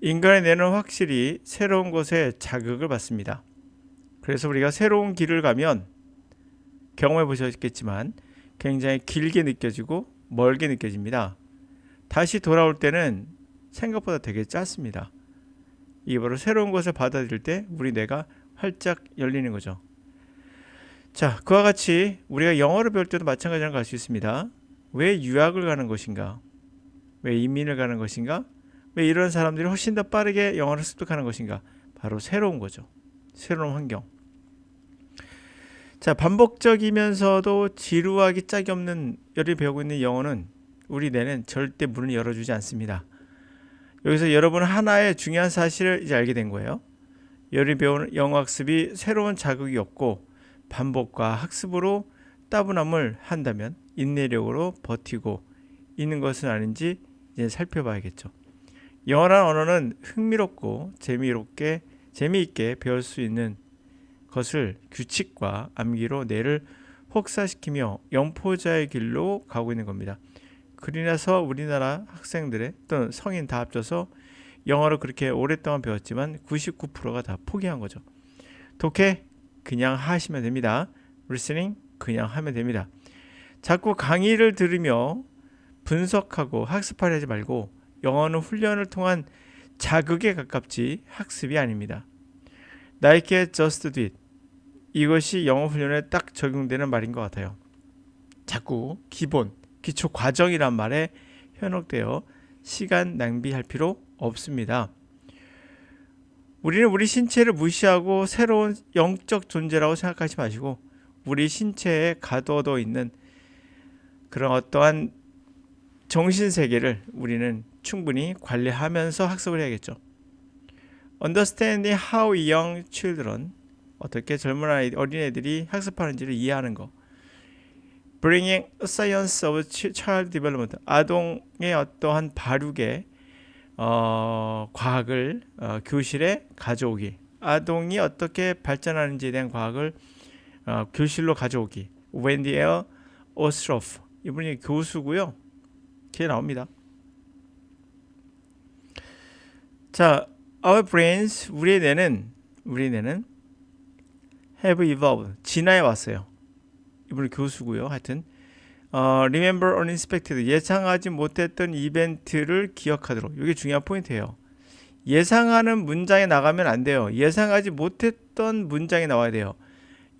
인간의 뇌는 확실히 새로운 것에 자극을 받습니다. 그래서 우리가 새로운 길을 가면 경험해 보셨겠지만 굉장히 길게 느껴지고 멀게 느껴집니다. 다시 돌아올 때는 생각보다 되게 짧습니다. 이게 바로 새로운 것을 받아들일 때 우리 뇌가 활짝 열리는 거죠. 자, 그와 같이 우리가 영어를 배울 때도 마찬가지라는 걸 알 수 있습니다. 왜 유학을 가는 것인가? 왜 이민을 가는 것인가? 왜 이런 사람들이 훨씬 더 빠르게 영어를 습득하는 것인가? 바로 새로운 거죠. 새로운 환경. 자, 반복적이면서도 지루하기 짝이 없는 열이 배우고 있는 영어는 우리 뇌는 절대 문을 열어주지 않습니다. 여기서 여러분은 하나의 중요한 사실을 이제 알게 된 거예요. 열이 배우는 영어 학습이 새로운 자극이 없고 반복과 학습으로 따분함을 한다면 인내력으로 버티고 있는 것은 아닌지 이제 살펴봐야겠죠. 영어라는 언어는 흥미롭고 재미있게 배울 수 있는 것을 규칙과 암기로 뇌를 혹사시키며 영포자의 길로 가고 있는 겁니다. 그러나서 우리나라 학생들의 또는 성인 다 합쳐서 영어를 그렇게 오랫동안 배웠지만 99%가 다 포기한 거죠. 독해 그냥 하시면 됩니다. 리스닝 그냥 하면 됩니다. 자꾸 강의를 들으며 분석하고 학습하려 하지 말고 영어는 훈련을 통한 자극에 가깝지 학습이 아닙니다. 나에게 just do it. 이것이 영어 훈련에 딱 적용되는 말인 것 같아요. 자꾸 기초 과정이란 말에 현혹되어 시간 낭비할 필요 없습니다. 우리는 우리 신체를 무시하고 새로운 영적 존재라고 생각하지 마시고 우리 신체에 가둬져 있는 그런 어떠한 정신세계를 우리는 충분히 관리하면서 학습을 해야겠죠. Understanding how young children, 어떻게 젊은 어린애들이 학습하는지를 이해하는 것. Bringing science of child development, 아동의 어떠한 발육의 과학을 교실에 가져오기. 아동이 어떻게 발전하는지에 대한 과학을 교실로 가져오기. Wendy L. Ostroff, 이분이 교수고요. 걔 나옵니다. 자, our brains, 우리의 뇌는 have evolved, 진화해 왔어요. 이분은 교수고요. 하여튼 remember unexpected, 예상하지 못했던 이벤트를 기억하도록. 이게 중요한 포인트예요. 예상하는 문장이 나가면 안 돼요. 예상하지 못했던 문장이 나와야 돼요.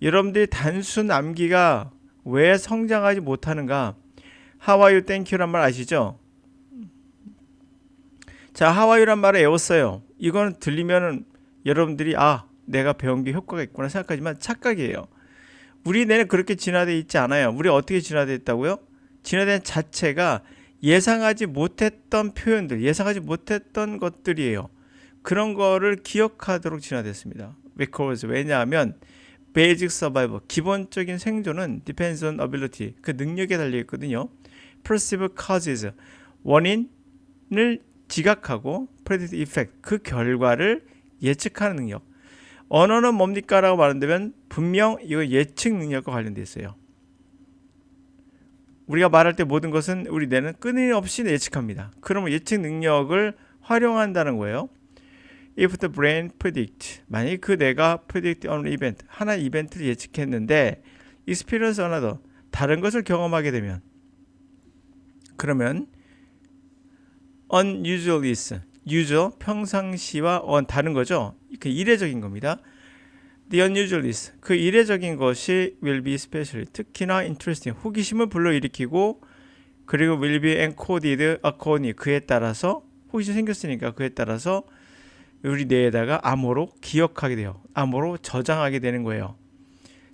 여러분들이 단순 암기가 왜 성장하지 못하는가? How are you, thank you란 말 아시죠? 자, how are you란 말을 외웠어요. 이거는 들리면은 여러분들이 내가 배운 게 효과가 있구나 생각하지만 착각이에요. 우리 뇌는 그렇게 진화되어 있지 않아요. 우리 어떻게 진화되어 있다고요? 진화된 자체가 예상하지 못했던 표현들, 예상하지 못했던 것들이에요. 그런 거를 기억하도록 진화됐습니다. Because, 왜냐하면 basic survival, 기본적인 생존은 depends on ability, 그 능력에 달려 있거든요. perceive causes, 원인을 지각하고 predict effect, 그 결과를 예측하는 능력. 언어는 뭡니까? 라고 말한다면 분명 이거 예측 능력과 관련되어 있어요. 우리가 말할 때 모든 것은 우리 뇌는 끊임없이 예측합니다. 그러면 예측 능력을 활용한다는 거예요. If the brain predict, 만약 그 뇌가 predict on event, 하나 이벤트를 예측했는데 experience another, 다른 것을 경험하게 되면, 그러면 unusual is, usual, 평상시와 다른 거죠. 그 이례적인 겁니다. The unusual is, 그 이례적인 것이 will be special, 특히나 interesting, 호기심을 불러일으키고, 그리고 will be encoded accordingly, 그에 따라서 호기심 생겼으니까 그에 따라서 우리 뇌에다가 암호로 기억하게 돼요. 암호로 저장하게 되는 거예요.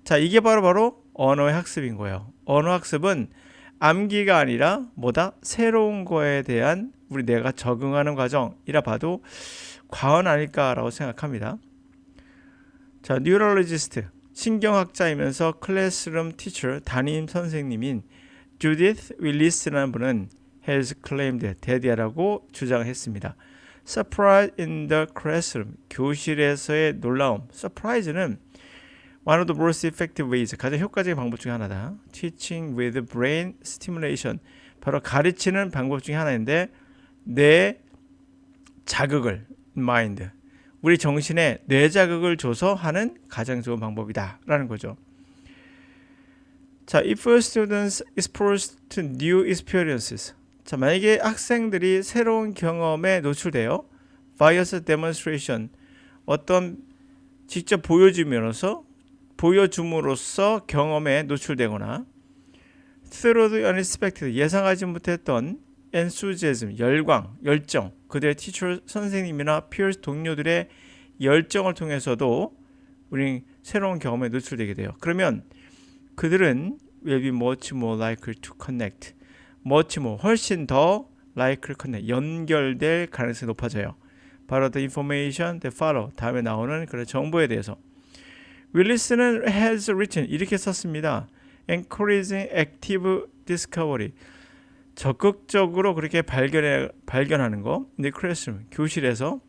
자, 이게 바로 언어의 학습인 거예요. 언어 학습은 암기가 아니라 뭐다? 새로운 거에 대한 우리 뇌가 적응하는 과정이라 봐도 과언 아닐까라고 생각합니다. 자, 뉴럴로지스트, 신경학자이면서 클래스룸 티처, 담임 선생님인 주디스 윌리스라는 분은 has claimed, 대디아라고 주장했습니다. Surprise in the classroom, 교실에서의 놀라움. Surprise는 one of the most effective ways, 가장 효과적인 방법 중에 하나다. Teaching with brain stimulation, 바로 가르치는 방법 중에 하나인데 뇌 자극을 mind. 우리 정신에 뇌 자극을 줘서 하는 가장 좋은 방법이다라는 거죠. 자, if students exposed to new experiences. 자, 만약에 학생들이 새로운 경험에 노출돼요. via demonstration. 어떤 직접 보여줌으로써 경험에 노출되거나 through the unexpected. 예상하지 못했던 enthusiasm, 열정. 그들의 teacher, 선생님이나 peers, 동료들의 열정을 통해서도 우리는 새로운 경험에 노출되게 돼요. 그러면 그들은 will be much more likely to connect. much more, 훨씬 더 likely connect, 연결될 가능성이 높아져요. 바로 the information that follow, 다음에 나오는 그런 정보에 대해서. 윌리스는 has written, 이렇게 썼습니다. encouraging active discovery. 적극적으로 그렇게 발견하는 거. in the classroom, 교실에서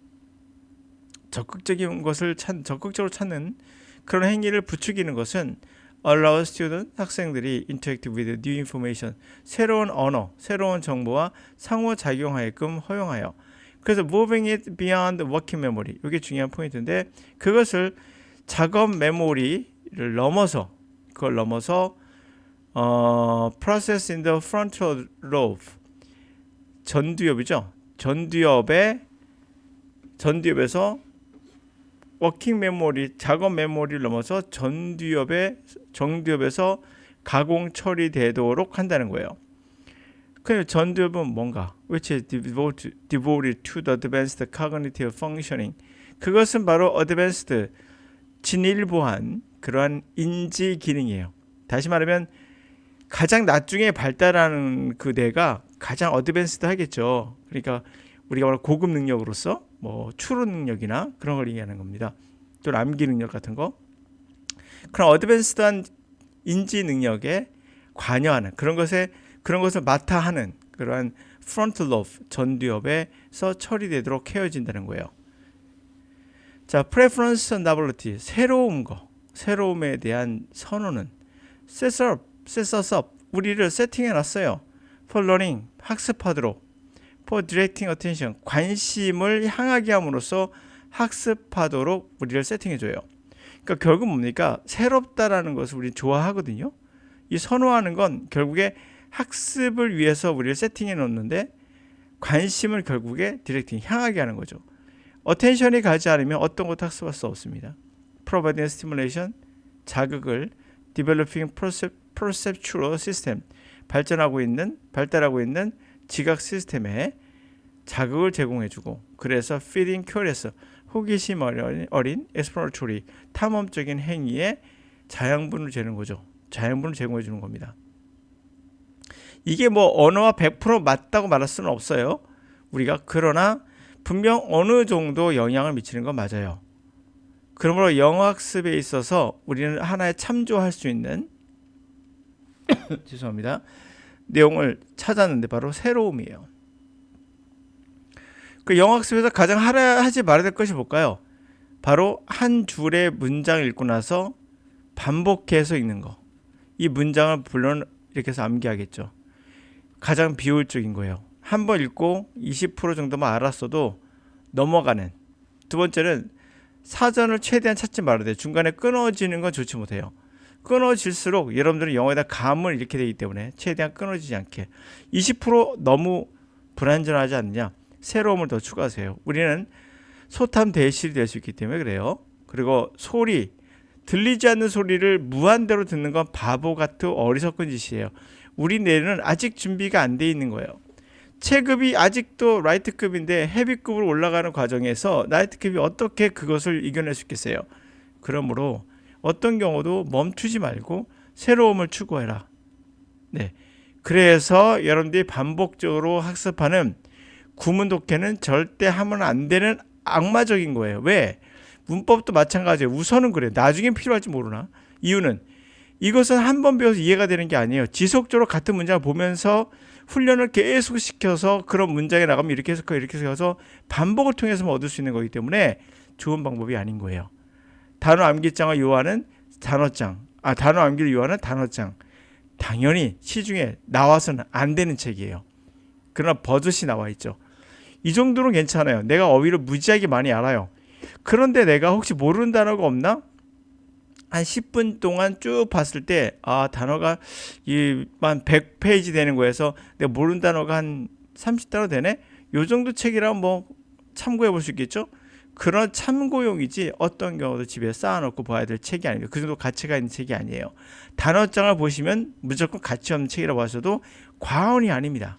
적극적인 것을 적극적으로 찾는 그런 행위를 부추기는 것은 allow student, 학생들이 interact with new information, 새로운 언어, 새로운 정보와 상호작용하게끔 허용하여. 그래서 moving it beyond working memory, 이게 중요한 포인트인데 그것을 작업 메모리를 넘어서 process in the frontal lobe, 전두엽이죠. 전두엽에서 워킹 메모리, 작업 메모리를 넘어서 정두엽에서 가공 처리되도록 한다는 거예요. 그 전두엽은 뭔가? which is devoted to the advanced cognitive functioning. 그것은 바로 advanced, 진일보한 그러한 인지 기능이에요. 다시 말하면 가장 나중에 발달하는 그 뇌가 가장 어드밴스드 하겠죠. 그러니까 우리가 말하는 고급 능력으로서 뭐 추론 능력이나 그런 걸 얘기하는 겁니다. 또 암기 능력 같은 거. 그런 어드밴스드한 인지 능력에 관여하는 그런 것을 맡아 하는 그러한 프론탈 로브, 전두엽에서 처리되도록 헤어진다는 거예요. 자, preference novelty, 새로움에 대한 선호는 set us up, 우리를 세팅해 놨어요. for learning, 학습하도록. for directing attention, 관심을 향하게 함으로써 학습하도록 우리를 세팅해 줘요. 그러니까 결국 뭡니까? 새롭다라는 것을 우리 좋아하거든요. 이 선호하는 건 결국에 학습을 위해서 우리를 세팅해 놓는데 관심을 결국에 디렉팅, 향하게 하는 거죠. 어텐션이 가지 않으면 어떤 것도 학습할 수 없습니다. providing stimulation, 자극을, developing perceptual system, 발달하고 있는 지각 시스템에 자극을 제공해주고, 그래서 feeding curious, 호기심 어린 exploratory, 탐험적인 행위에 자양분을 제공해 주는 겁니다. 이게 뭐 언어와 100% 맞다고 말할 수는 없어요. 우리가 그러나 분명 어느 정도 영향을 미치는 건 맞아요. 그러므로 영어 학습에 있어서 우리는 하나의 참조할 수 있는 죄송합니다. 내용을 찾았는데 바로 새로움이에요. 그 영어 학습에서 가장 하지 말아야 될 것이 뭘까요? 바로 한 줄의 문장을 읽고 나서 반복해서 읽는 거. 이 문장을 물론 이렇게 해서 암기하겠죠. 가장 비효율적인 거예요. 한 번 읽고 20% 정도만 알았어도 넘어가는. 두 번째는 사전을 최대한 찾지 말아야 돼요. 중간에 끊어지는 건 좋지 못해요. 끊어질수록 여러분들은 영어에다 감을 잃게 되기 때문에 최대한 끊어지지 않게. 20% 너무 불안전하지 않느냐? 새로움을 더 추가하세요. 우리는 소탐 대실이 될 수 있기 때문에 그래요. 그리고 들리지 않는 소리를 무한대로 듣는 건 바보 같은 어리석은 짓이에요. 우리 뇌는 아직 준비가 안 돼 있는 거예요. 체급이 아직도 라이트급인데 헤비급으로 올라가는 과정에서 라이트급이 어떻게 그것을 이겨낼 수 있겠어요? 그러므로 어떤 경우도 멈추지 말고 새로움을 추구해라. 네. 그래서 여러분들이 반복적으로 학습하는 구문 독해는 절대 하면 안 되는 악마적인 거예요. 왜? 문법도 마찬가지예요. 우선은 그래요. 나중엔 필요할지 모르나? 이유는 이것은 한 번 배워서 이해가 되는 게 아니에요. 지속적으로 같은 문장을 보면서 훈련을 계속 시켜서 그런 문장에 나가면 이렇게 해서 반복을 통해서만 얻을 수 있는 거기 때문에 좋은 방법이 아닌 거예요. 단어 암기장을 요하는 단어장, 단어 암기를 요하는 단어장. 당연히 시중에 나와서는 안 되는 책이에요. 그러나 버젓이 나와 있죠. 이 정도는 괜찮아요. 내가 어휘를 무지하게 많이 알아요. 그런데 내가 혹시 모르는 단어가 없나? 한 10분 동안 쭉 봤을 때, 아, 단어가 한 100페이지 되는 거에서 내가 모르는 단어가 한 30단어 되네? 요 정도 책이라면 뭐 참고해 볼 수 있겠죠? 그런 참고용이지 어떤 경우도 집에 쌓아놓고 봐야 될 책이 아닙니다. 그 정도 가치가 있는 책이 아니에요. 단어장을 보시면 무조건 가치 없는 책이라고 하셔도 과언이 아닙니다.